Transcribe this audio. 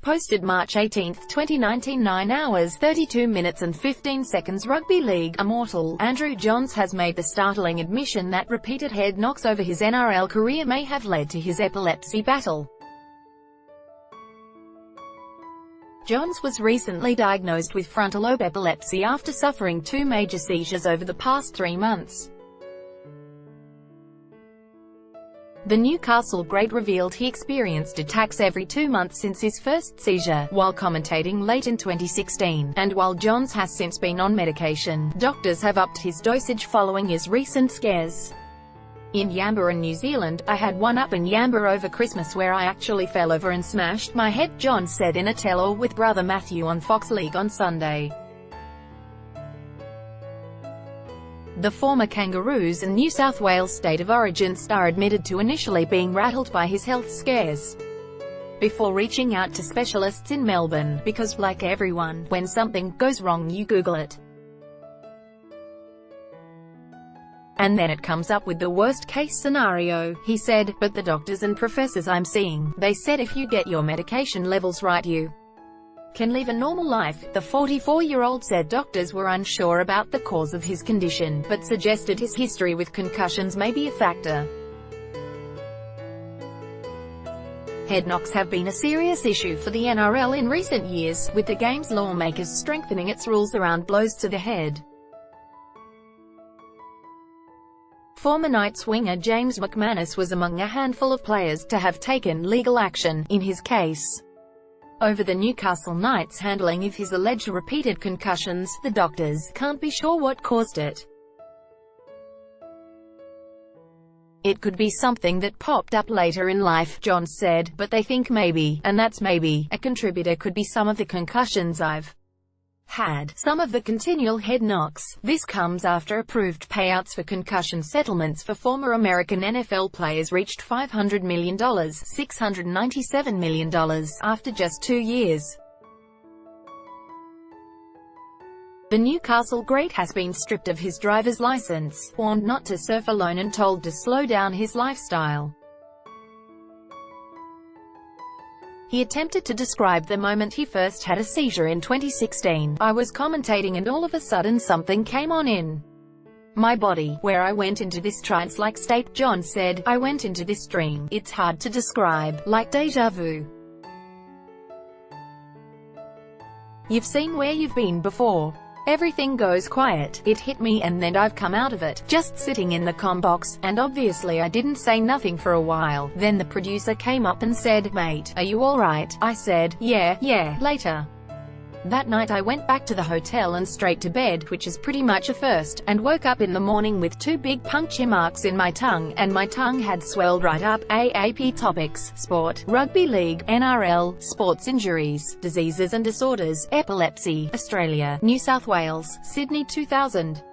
Posted March 18, 2019, 9 hours, 32 minutes and 15 seconds. Rugby League immortal Andrew Johns has made the startling admission that repeated head knocks over his NRL career may have led to his epilepsy battle. Johns was recently diagnosed with frontal lobe epilepsy after suffering 2 major seizures over the past 3 months. The Newcastle great revealed he experienced attacks every 2 months since his first seizure, while commentating late in 2016, and while Johns has since been on medication, doctors have upped his dosage following his recent scares. In Yamba and New Zealand, I had one up in Yamba over Christmas where I actually fell over and smashed my head, Johns said in a tell-all with brother Matthew on Fox League on Sunday. The former Kangaroos and New South Wales state of origin star admitted to initially being rattled by his health scares, before reaching out to specialists in Melbourne, because, like everyone, when something goes wrong you Google it. And then it comes up with the worst-case scenario, he said, but the doctors and professors I'm seeing, they said if you get your medication levels right you can live a normal life. The 44-year-old said doctors were unsure about the cause of his condition, but suggested his history with concussions may be a factor. Head knocks have been a serious issue for the NRL in recent years, with the game's lawmakers strengthening its rules around blows to the head. Former Knights winger James McManus was among a handful of players to have taken legal action, in his case, over the Newcastle Knights' handling of his alleged repeated concussions. The doctors can't be sure what caused it. It could be something that popped up later in life, Johns said, but they think maybe, and that's maybe, a contributor could be some of the concussions I've had, some of the continual head knocks. This comes after approved payouts for concussion settlements for former American NFL players reached $500 million, $697 million, after just 2 years. The Newcastle great has been stripped of his driver's license, warned not to surf alone and told to slow down his lifestyle. He attempted to describe the moment he first had a seizure in 2016. I was commentating and all of a sudden something came on in my body, where I went into this trance-like state, Johns said. I went into this dream. It's hard to describe, like deja vu. You've seen where you've been before. Everything goes quiet. It hit me and then I've come out of it, just sitting in the comm box, and obviously I didn't say nothing for a while. Then the producer came up and said, "Mate, are you alright?" I said, yeah. Later that night I went back to the hotel and straight to bed, which is pretty much a first, and woke up in the morning with 2 big puncture marks in my tongue, and my tongue had swelled right up. AAP topics: sport, rugby league, NRL, sports injuries, diseases and disorders, epilepsy, Australia, New South Wales, Sydney 2000.